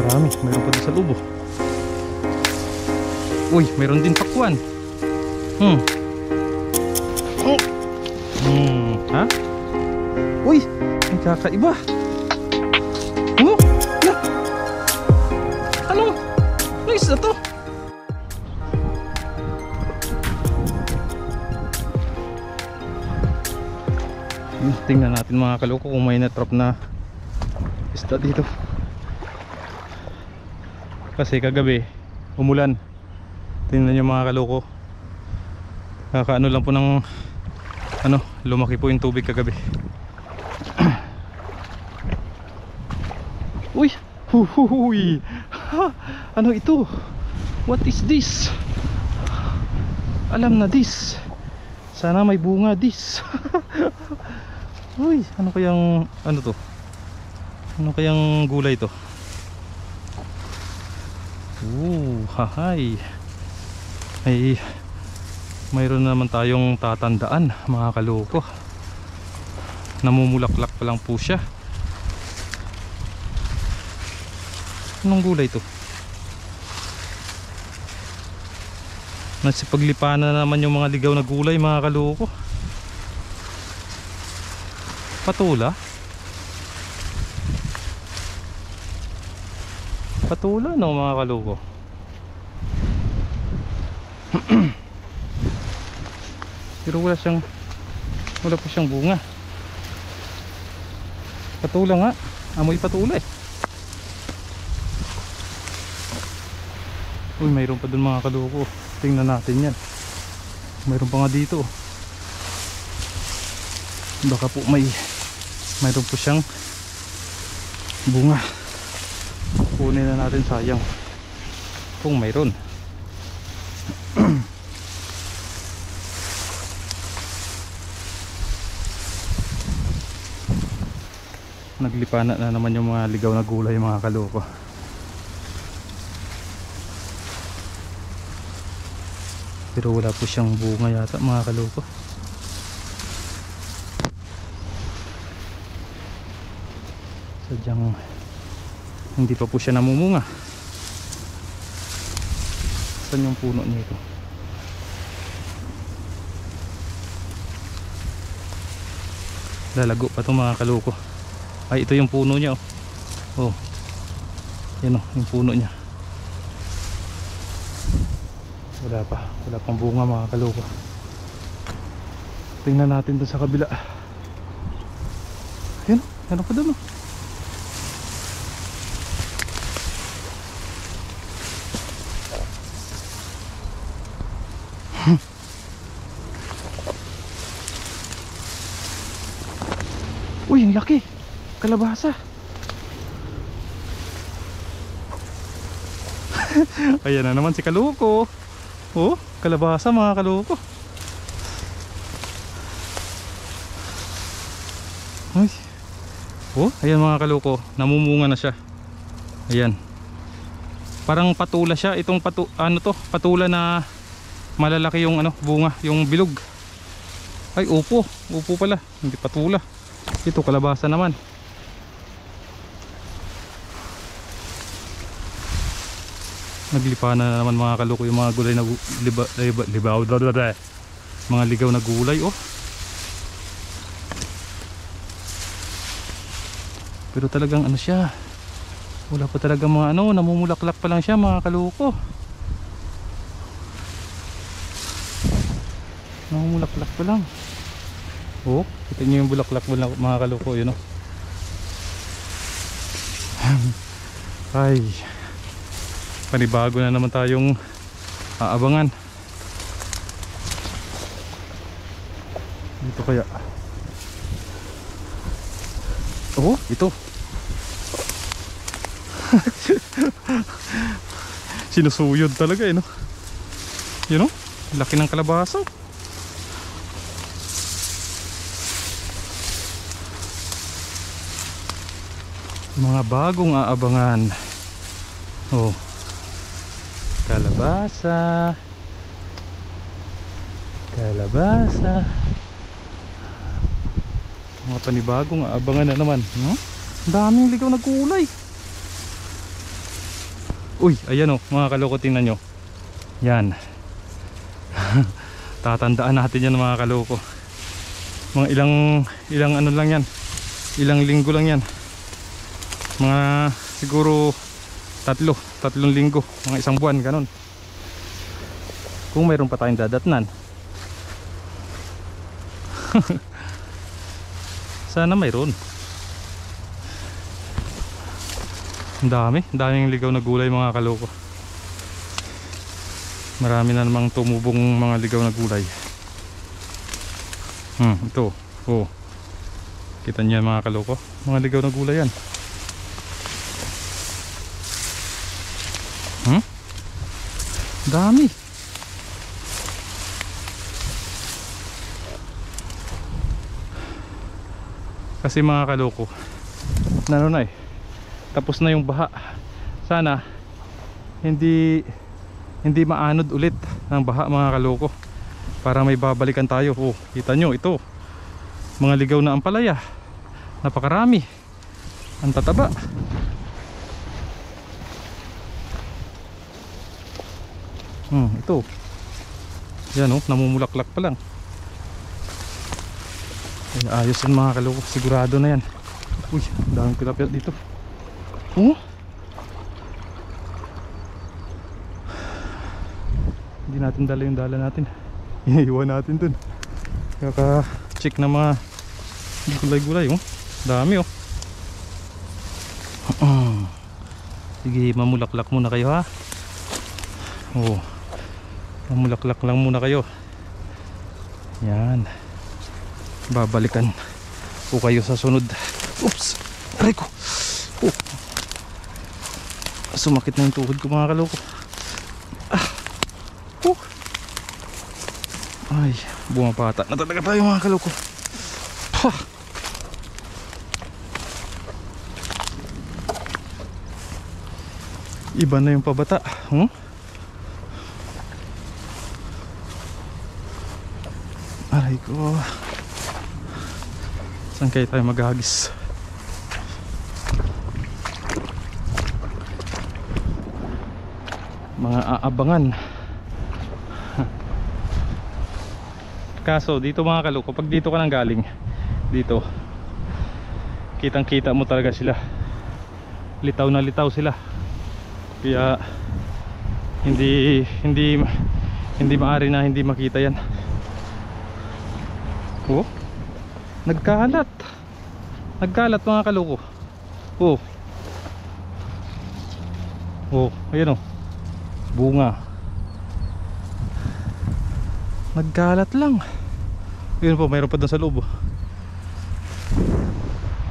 Marami, mayroon pa din sa lubo. Uy, mayroon din pakwan. Oh. Ha? Uy, may kakaiba. Oh, na. Ano? Ano isda to? Tingnan natin mga kaloko kung may na-trap na isda dito. Kasi kagabi umulan. Tingnan nyo mga kaloko, kakaano lang po ng ano, lumaki po yung tubig kagabi. Uy, huhuhuy. Ano ito? What is this? Alam na this. Sana may bunga this. Uy, ano kayang ano to? Ano kayang gulay to? Hahay. Ay, mayroon naman tayong tatandaan mga kaloko. Namumulaklak pa lang po siya. Anong gulay to? Nasipaglipanan na naman yung mga ligaw na gulay mga kaloko. Patula? Patula no mga kaloko. Pero wala pa siyang bunga. Patula nga, amoy patula eh. Uy, mayroon pa dun mga kaloko. Tingnan natin yan. Mayroon pa nga dito. Baka po mayroon po siyang bunga. Kunin na natin, sayang kung mayroon. Naglipana na naman yung mga ligaw na gulay mga kaloko. Pero wala po siyang bunga yata mga kaloko. Sadyang hindi pa po siya namumunga. Saan yung puno nito? Lalago pa itong mga kaloko. Ay, ito yung puno niya oh. Yan oh, yung puno niya. Wala pang bunga mga kaloko. Tingnan natin doon sa kabila. Yan, ano pa doon oh. Uy, ang laki. Kalabasa. Ayan na naman si kaloko. Oh, kalabasa mga kaloko. Ay. Oh, ayan mga kaloko, namumunga na siya. Ayan. Parang patula siya, itong patula na malalaki yung bunga, yung bilog. Ay, upo pala, hindi patula. Ito kalabasa naman. Naglipa na naman mga kaloko yung mga gulay na mga ligaw na gulay oh. Pero talagang ano siya, wala pa talaga mga namumulaklak pa lang siya mga kaloko. Namumulaklak pa lang. Oh, kita nyo yung bulaklak mga kaloko, yun oh. Ay, panibago na naman tayong aabangan. Dito kaya. Oh, ito. Sinusuyod talaga no. Yun oh, laki ng kalabasa. Mga bagong aabangan. Oh, kalabasa. Mga panibagong aabangan na naman, no? Ang daming ligaw na gulay. Uy, ayan o mga kaloko, tingnan nyo. Yan. Tatandaan natin yan mga kaloko. Mga ilang ano lang yan, ilang linggo lang yan. Mga siguro tatlong linggo, mga isang buwan, ganun. Kung mayroon pa tayong dadatnan. Sana mayroon. Ang daming ligaw na gulay mga kaloko. Marami na namang tumubong mga ligaw na gulay. Ito. Oh. Kita niyo mga kaloko, mga ligaw na gulay yan. Dami. Kasi mga kaloko, tapos na yung baha. Sana hindi maanod ulit ng baha mga kaloko, para may babalikan tayo. Oh, kita nyo ito, mga ligaw na ampalaya, napakarami, ang tataba. Ito yan, oh, namumulaklak pa lang. Ay, ayos yan mga kaloko, sigurado na yan. Uy, daming tilapia dito. Oh, hindi natin dala yung dala natin. Iiwan natin dun. Kaka-check na mga gulay-gulay. Oh, dami oh. Sige, mamulaklak muna kayo ha. Oh, mamulaklak lang muna kayo. Yan. Babalikan po kayo sa sunod. Oops, aray ko. Oh, sumakit na yung tuhod ko mga kaloko. Ay, bumapata na talaga tayo mga kaloko. Iba na yung pabata. Aray ko. Saan kayo tayo maghagis? Mga aabangan. Kaso dito mga kaloko, pag dito ka nang galing, dito kitang kita mo talaga sila. Litaw na litaw sila. Kaya hindi maaari na hindi makita yan. Oh, nagkalat mga kaloko. Oh, ayan oh, bunga. Nagkalat lang. Yun po, mayroon pa doon sa loob.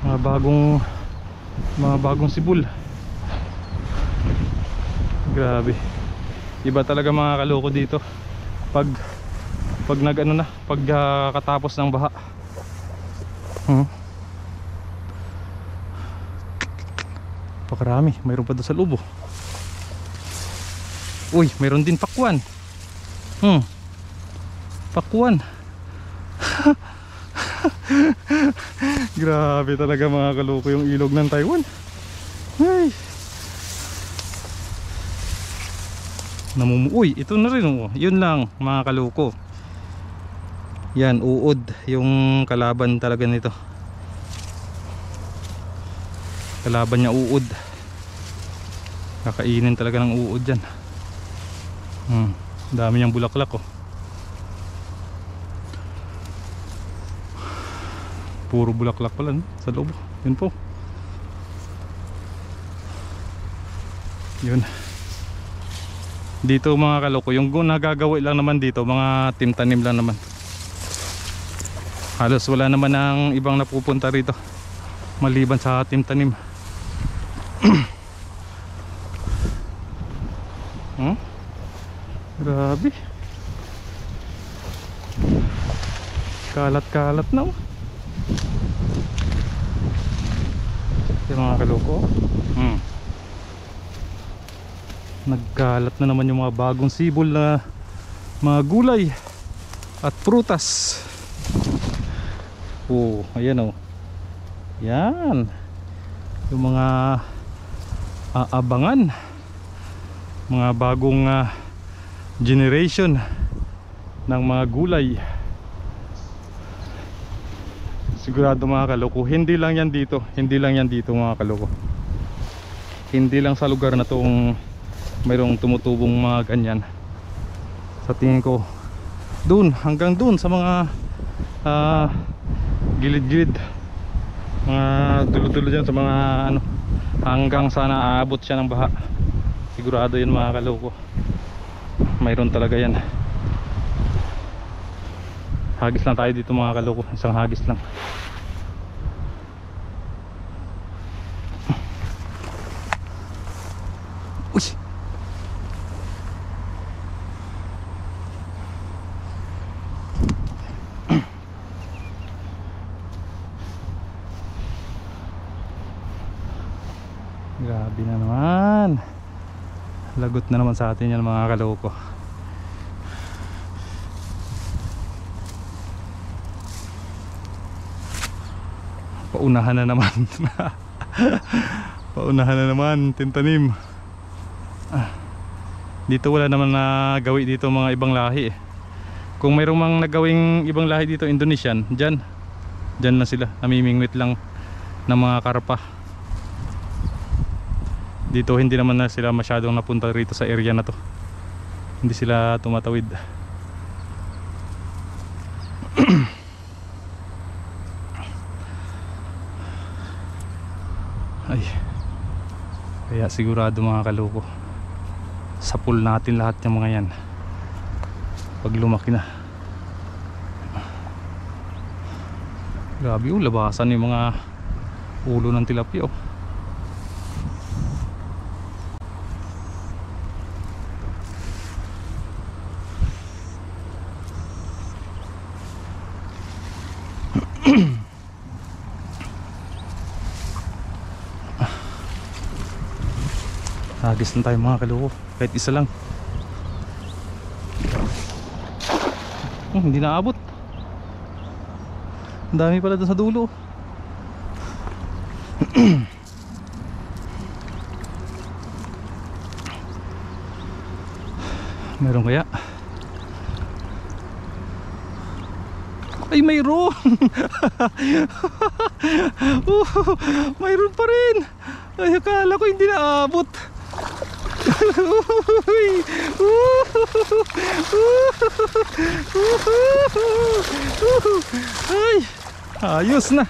Mga bagong sibol. Grabe. Iba talaga mga kaloko dito. Pag katapos ng baha. Pakarami, mayroon pa doon sa loob. Uy, mayroon din pakwan. Pakwan. Grabe talaga mga kaloko yung ilog ng Taiwan. Ay. Uy, ito na rin oh. Yun lang mga kaloko. Yan, uod yung kalaban talaga nito. Kalaban niya uod. Kakainin talaga ng uod yan. Dami niyang bulaklak oh. Puro bulaklak pala sa loob. Yun po. Yun. Dito mga kaloko, yung nagagawa lang naman dito, mga timtanim lang naman. Halos wala naman ng ibang napupunta rito maliban sa timtanim. Grabe. Kalat-kalat na oh. Yung mga kaloko. Nagkalat na naman yung mga bagong sibol na mga gulay at prutas. Oh, ayan oh. Yan. Yung mga aabangan mga bagong generation ng mga gulay. Sigurado mga kaloko, hindi lang yan dito, hindi lang yan dito mga kaloko. Hindi lang sa lugar na to mayroong tumutubong mga ganyan. Sa tingin ko dun, hanggang dun sa mga gilid-gilid, mga dulo-dulo dyan sa mga ano, hanggang sana aabot siya ng baha. Sigurado yan mga kaloko, mayroon talaga yan. Hagis lang tayo dito mga kaloko, isang hagis lang. Uy! Grabe na naman, lagot na naman sa atin yan mga kaloko. Paunahan na naman. Paunahan na naman tintanim. Dito wala naman na gawi dito mga ibang lahi eh. Kung mayroong mang nagawing ibang lahi dito, Indonesian, dyan na sila, namimingwit lang ng mga karpa. Dito hindi naman na sila masyadong napunta rito sa area na to, hindi sila tumatawid. Ay, kaya sigurado mga kaloko, sa pool natin lahat ng mga yan pag lumaki na. Grabe, labasan yung mga ulo ng tilapia oh. Hagis na tayo mga kaloko, kahit isa lang. Hindi naabot. Ang dami pala doon sa dulo. Meron kaya? Ay, mayroon. Mayroon pa rin. Ay, akala ko hindi naabot. Ay, ayos na.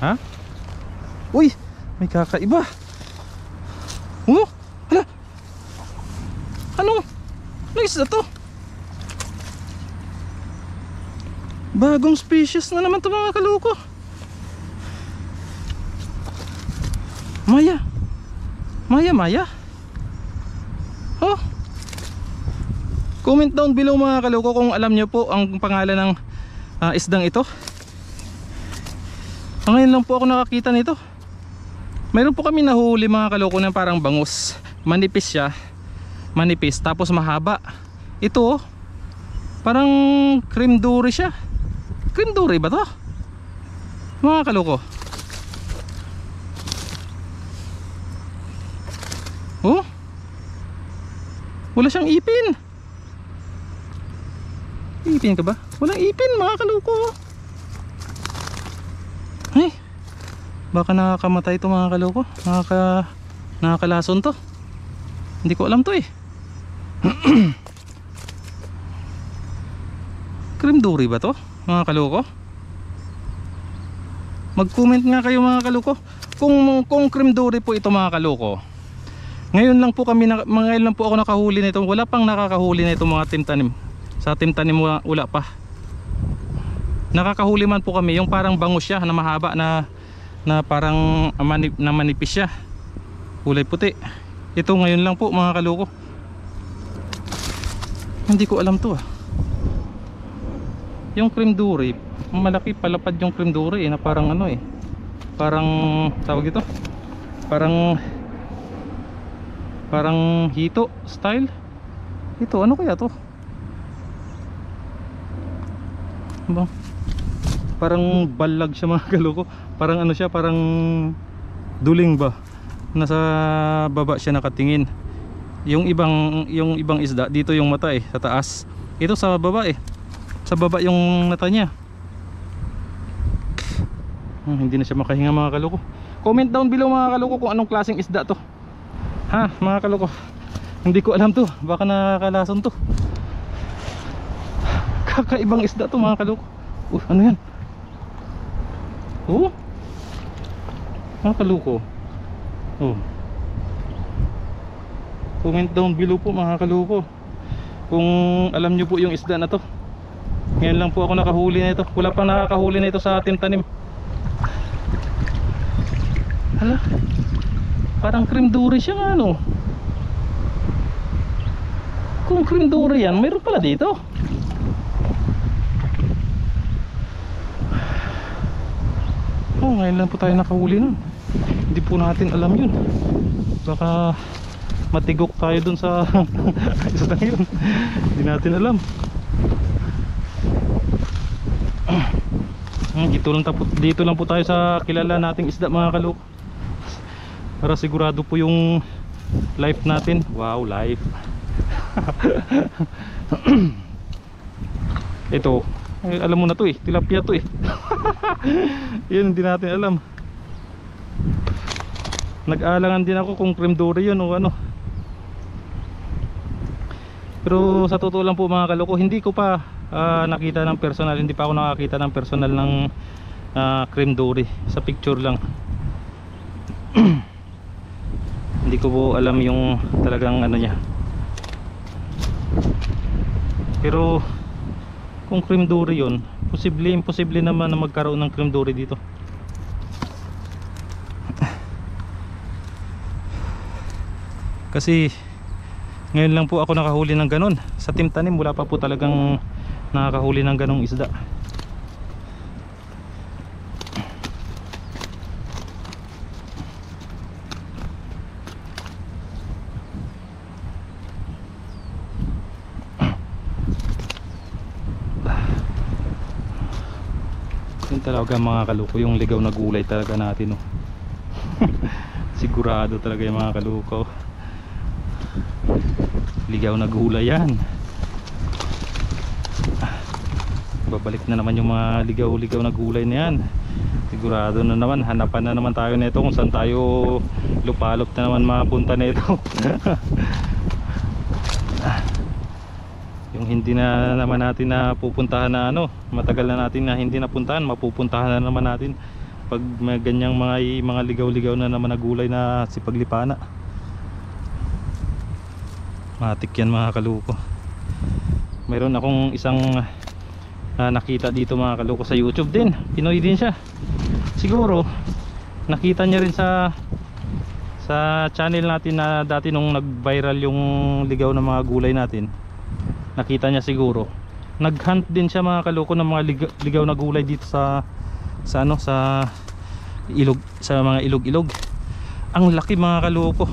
Ha? Uy, may kakaiba. Hala. Ano isda to? Bagong species na naman to mga kaloko. Maya. Oh. Comment down below mga kaloko kung alam nyo po ang pangalan ng isdang ito. Ngayon lang po ako nakakita nito. Mayroon po kami nahuli mga kaloko na parang bangus. Manipis siya. Manipis tapos mahaba. Ito oh, parang cream dory siya. Cream dory ba to mga kaloko? Oh, wala siyang ipin. Ipin ka ba? Walang ipin mga kaloko. Ay, baka nakakamatay ito mga kaloko. Nakakalason to. Hindi ko alam to eh. Cream dory ba to mga kaloko? Mag comment nga kayo mga kaloko kung cream dory po ito mga kaloko. Ngayon lang po ako nakahuli nito. Wala pang nakakahuli nito mga timtanim. Sa timtanim wala pa. Nakakahuli man po kami yung parang bangus siya na mahaba na parang manipis siya. Kulay puti. Ito ngayon lang po mga kaloko. Hindi ko alam to ah. Yung cream dory, malaki palapad yung cream dory na parang ano eh. Parang tawag ito. Parang hito style. Ito ano kaya to? Parang balag siya mga kaloko. Parang ano siya, parang duling ba, nasa baba siya nakatingin. Yung ibang isda dito yung mata eh, sa taas. Ito sa baba eh, sa baba yung mata niya. Hindi na siya makahinga mga kaloko. Comment down below mga kaloko kung anong klaseng isda to, ha mga kaloko. Hindi ko alam to, baka nakakalason to. Kakaibang isda to mga kaloko. Ano yan? Mga kaloko. Comment down below po mga kaloko kung alam nyo po yung isda na to. Ngayon lang po ako nakahuli na ito. Wala pang nakakahuli na ito sa ating tanim. Hala, parang cream dory siya nga ano. Kung cream dory yan, mayroon pala dito. Ngayon lang po tayo nakahuli nun. Hindi po natin alam yun. Baka matigok tayo dun sa isda yun. Hindi natin alam. Dito lang po tayo sa kilala nating isda mga kaloko, para sigurado po yung life natin. Wow, life. Ito, alam mo na to eh, tilapia to eh. Yun, hindi natin alam. Nag-aalangan din ako kung cream dory yun o ano. Pero sa totoo lang po mga kaloko, hindi ko pa nakita ng personal. Hindi pa ako nakakita ng personal ng cream dory. Sa picture lang. Hindi ko po alam yung talagang ano niya. Pero kung cream dory yun, imposible naman na magkaroon ng cream dory dito. Kasi ngayon lang po ako nakahuli ng ganon. Sa Team Tanim wala pa po talagang nakakahuli ng ganong isda. Yun talaga mga kaloko, yung ligaw na gulay talaga natin, oh. Sigurado talaga yung mga kaloko. Ligaw na gulay yan. Babalik na naman yung mga ligaw na gulay na yan. Sigurado na naman, hanapan na naman tayo nito kung saan tayo lupalop na naman mapunta nito. Yung hindi na naman natin na pupuntahan na ano, matagal na natin na hindi napuntahan, mapupuntahan na naman natin pag may ganyang mga ligaw-ligaw na naman na gulay na sipaglipana. Matik yan mga kaloko. Mayroon akong isang nakita dito mga kaloko sa YouTube din. Pinoy din siya. Siguro nakita niya rin sa channel natin na dati nung nag-viral yung ligaw na mga gulay natin. Nakita niya siguro. Nag-hunt din siya mga kaloko ng mga ligaw na gulay dito sa ilog, sa mga ilog-ilog. Ang laki mga kaloko.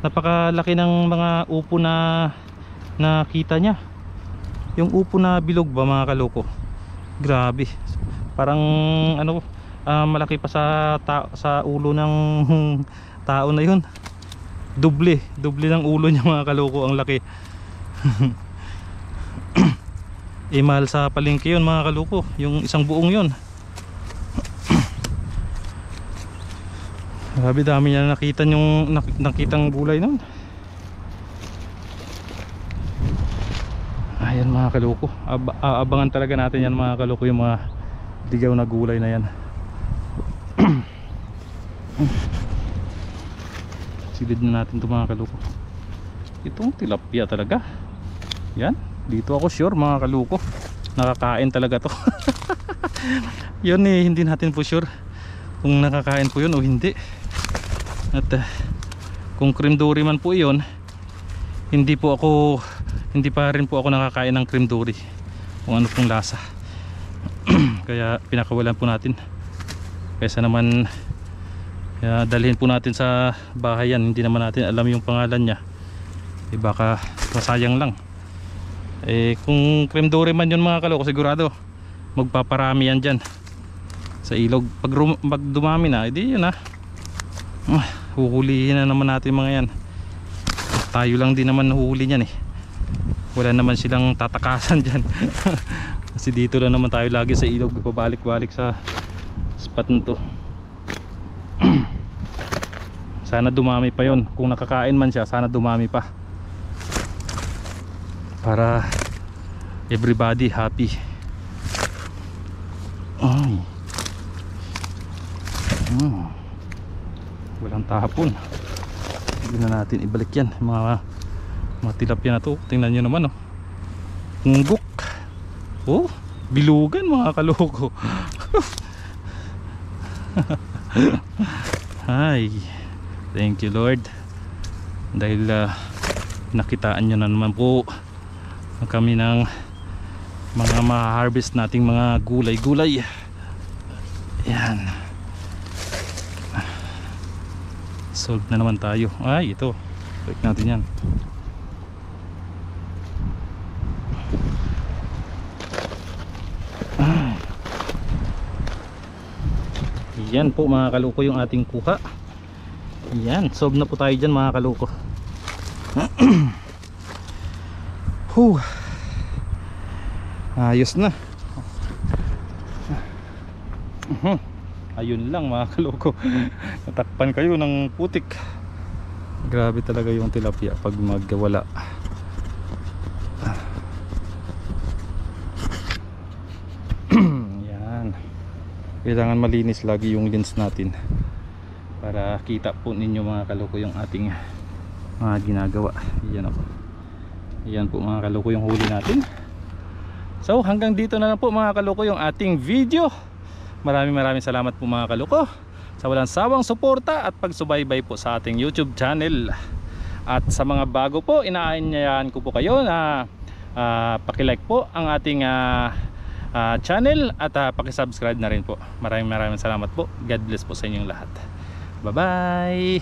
Napakalaki ng mga upo na nakita niya. Yung upo na bilog ba mga kaloko, grabe. Parang ano, malaki pa sa ulo ng tao na yun. Doble ng ulo niya mga kaloko, ang laki. Mahal sa palengke yun mga kaloko, yung isang buong yun. Grabe, dami niya nakitang gulay nun. Ayan mga kaloko, aabangan talaga natin yan mga kaloko, yung mga ligaw na gulay na yan. Silid na natin ito mga kaloko. Itong tilapia talaga. Yan, dito ako sure mga kaloko, nakakain talaga to. Yun eh, hindi natin po sure kung nakakain po yun o hindi. At kung cream dory man po yun, hindi pa rin po ako nakakain ng cream dory kung ano pong lasa. Kaya pinakawalan po natin, kaysa naman dalhin po natin sa bahay yan, hindi naman natin alam yung pangalan niya, baka masayang lang. Kung cream dory man yun mga kaloko, sigurado magpaparami yan dyan. sa ilog. Pag dumami na, edi yun na. Huhulihin na naman natin mga yan. Tayo lang din naman nahuhuli niyan eh. Wala naman silang tatakasan dyan. Kasi dito lang naman tayo lagi sa ilog, pabalik-balik sa spot nito. Sana dumami pa yon. Kung nakakain man siya, sana dumami pa, para everybody happy. Ay. Walang tapon. Hindi na natin ibalik yan. Mga tilapia na to. Tingnan nyo naman oh. Ngunggok. Oh, bilugan mga kaloko. Hi. Thank you Lord. Dahil nakitaan nyo na naman po kami ng mga ma-harvest nating mga gulay-gulay. Yan. Solve na naman tayo. Ay, ito. Break natin yan. Ay. Yan po mga kaloko yung ating kuha. Yan. Solve na po tayo dyan mga kaloko. Ayos na. Ayun lang mga kaloko. Natakpan kayo ng putik. Grabe talaga yung tilapia pag magwala. Yan. Kailangan malinis lagi yung lens natin para kita po ninyo mga kaloko yung ating mga ginagawa. Yan ako. Yan po mga kaloko yung huli natin. So hanggang dito na lang po mga kaloko yung ating video. Maraming salamat po mga kaloko sa walang sawang suporta at pagsubaybay po sa ating YouTube channel. At sa mga bago po, inaanyayahan ko po kayo na paki-like po ang ating channel at paki-subscribe na rin po. Maraming salamat po. God bless po sa inyong lahat. Bye bye.